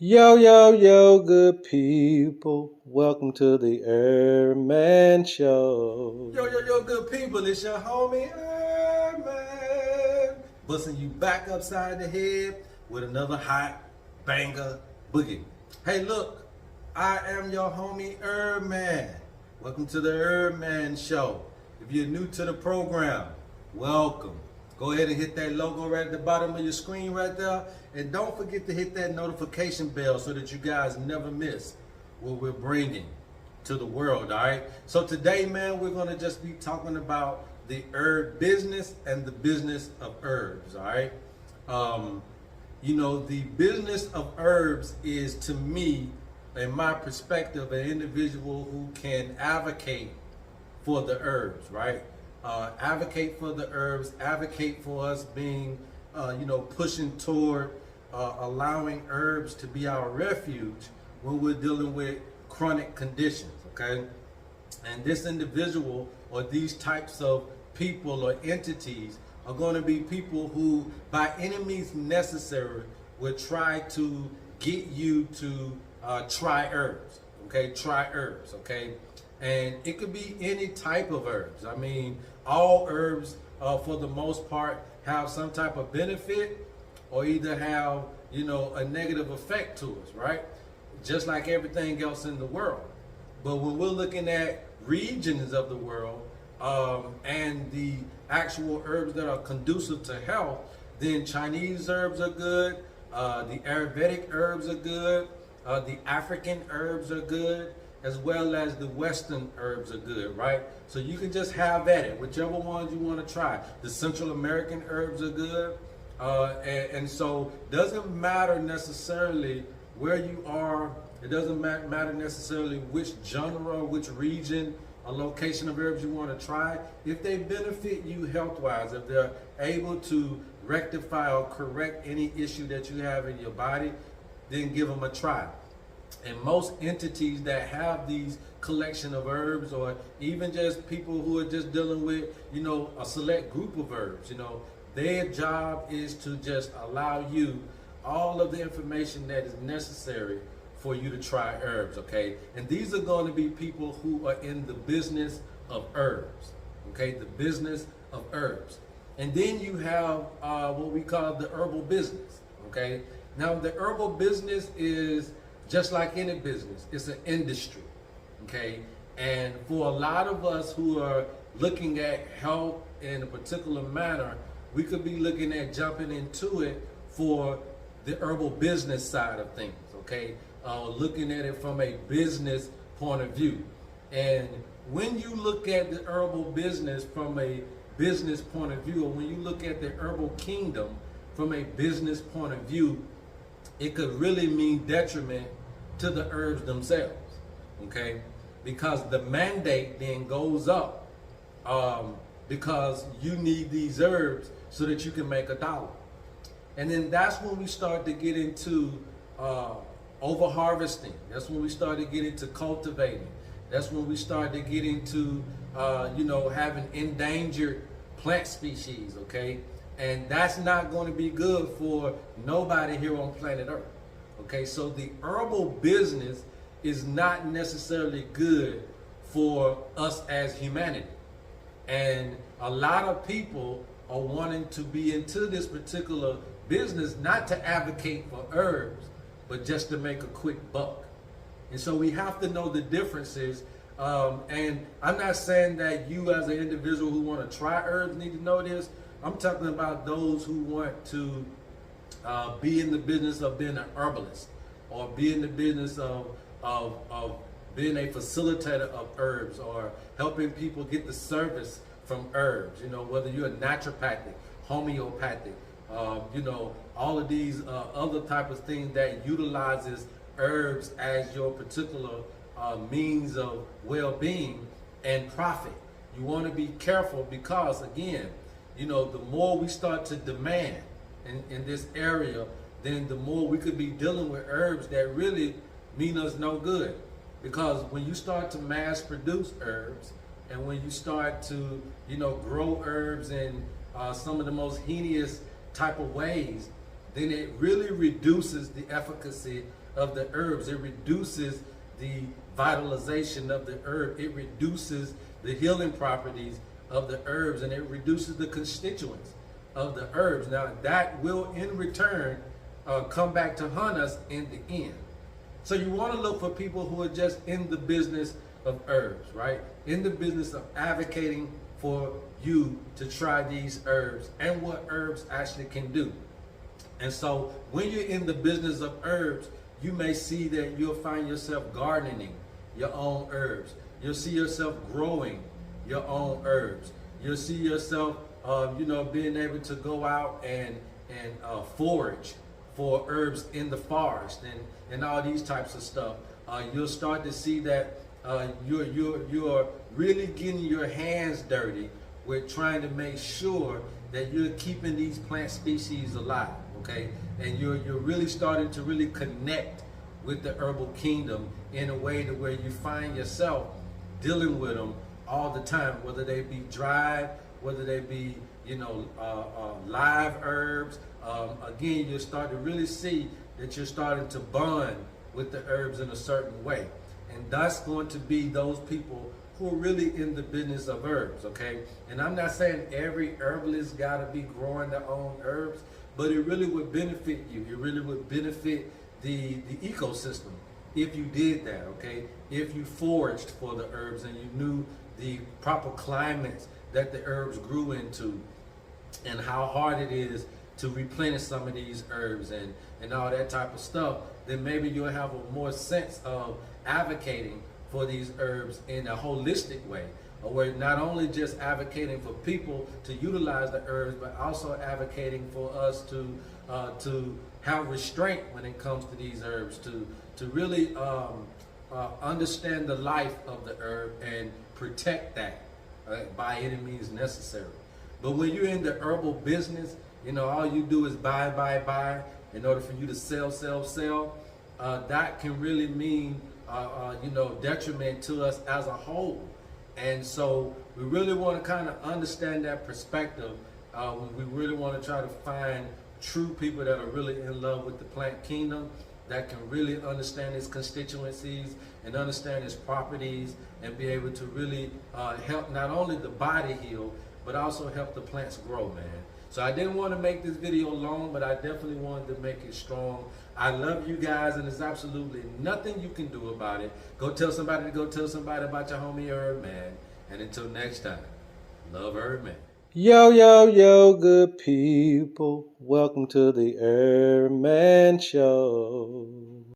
Yo, yo, yo, good people. Welcome to the HerbMan Show. Yo, good people, it's your homie HerbMan, busting you back upside the head with another hot banger boogie. Hey, look, I am your homie HerbMan. Welcome to the HerbMan Show. If you're new to the program, welcome. Go ahead and hit that logo right at the bottom of your screen right there. And don't forget to hit that notification bell so that you guys never miss what we're bringing to the world, all right? So today, man, we're going to just be talking about the herb business and the business of herbs, all right? The business of herbs is, to me, in my perspective, an individual who can advocate for the herbs, right? Advocate for the herbs, advocate for us being, pushing toward allowing herbs to be our refuge when we're dealing with chronic conditions, okay? And this individual or these types of people or entities are going to be people who, by any means necessary, will try to get you to try herbs, okay? Try herbs, okay? And it could be any type of herbs. I mean, all herbs, for the most part, have some type of benefit or either have, a negative effect to us, right? Just like everything else in the world. But when we're looking at regions of the world and the actual herbs that are conducive to health, then Chinese herbs are good, the Ayurvedic herbs are good, the African herbs are good, as well as the Western herbs are good, right? So you can just have at it, whichever ones you want to try. The Central American herbs are good. And so doesn't matter necessarily where you are. It doesn't matter necessarily which genre, which region, a location of herbs you want to try. If they benefit you health-wise, if they're able to rectify or correct any issue that you have in your body, then give them a try. And most entities that have these collection of herbs, or even just people who are just dealing with, a select group of herbs, their job is to just allow you all of the information that is necessary for you to try herbs, okay? And these are going to be people who are in the business of herbs, okay? The business of herbs. And then you have what we call the herbal business, okay? Now, the herbal business is just like any business. It's an industry, okay? And for a lot of us who are looking at health in a particular manner, we could be looking at jumping into it for the herbal business side of things, okay? Looking at it from a business point of view. And when you look at the herbal business from a business point of view, or when you look at the herbal kingdom from a business point of view, it could really mean detriment to the herbs themselves, okay? Because the mandate then goes up because you need these herbs so that you can make a dollar. And then that's when we start to get into over harvesting. That's when we start to get into cultivating. That's when we start to get into having endangered plant species, okay? And that's not going to be good for nobody here on planet Earth. Okay, so the herbal business is not necessarily good for us as humanity. And a lot of people are wanting to be into this particular business, not to advocate for herbs, but just to make a quick buck. And so we have to know the differences. And I'm not saying that you as an individual who want to try herbs need to know this. I'm talking about those who want to be in the business of being an herbalist, or be in the business of being a facilitator of herbs, or helping people get the service from herbs. Whether you're a naturopathic, homeopathic, all of these other type of things that utilizes herbs as your particular means of well-being and profit. You want to be careful because, again, the more we start to demand in this area, then the more we could be dealing with herbs that really mean us no good. Because when you start to mass produce herbs, and when you start to, grow herbs in some of the most heinous type of ways, then it really reduces the efficacy of the herbs. It reduces the vitalization of the herb. It reduces the healing properties of the herbs, and it reduces the constituents of the herbs. Now that will in return come back to hunt us in the end. So you want to look for people who are just in the business of herbs, right? In the business of advocating for you to try these herbs and what herbs actually can do. And so when you're in the business of herbs, you may see that you'll find yourself gardening your own herbs. You'll see yourself growing your own herbs. You'll see yourself, being able to go out and forage for herbs in the forest and all these types of stuff. You'll start to see that you're really getting your hands dirty with trying to make sure that you're keeping these plant species alive, okay? And you're really starting to really connect with the herbal kingdom in a way to where you find yourself dealing with them all the time, whether they be dried, whether they be live herbs. Again, you'll start to really see that you're starting to bond with the herbs in a certain way. And that's going to be those people who are really in the business of herbs, okay? And I'm not saying every herbalist got to be growing their own herbs, but it really would benefit you. It really would benefit the ecosystem if you did that, okay? If you foraged for the herbs and you knew the proper climates that the herbs grew into and how hard it is to replenish some of these herbs and all that type of stuff, then maybe you'll have a more sense of advocating for these herbs in a holistic way, or we're not only just advocating for people to utilize the herbs, but also advocating for us to have restraint when it comes to these herbs, to really understand the life of the herb and protect that by any means necessary. But when you're in the herbal business, all you do is buy in order for you to sell. That can really mean detriment to us as a whole. And so we really want to kind of understand that perspective. We really want to try to find true people that are really in love with the plant kingdom, that can really understand its constituencies and understand its properties and be able to really help not only the body heal, but also help the plants grow, man. So I didn't want to make this video long, but I definitely wanted to make it strong. I love you guys, and there's absolutely nothing you can do about it. Go tell somebody about your homie HerbMan. And until next time, love HerbMan. Yo, good people. Welcome to the HerbMan Show.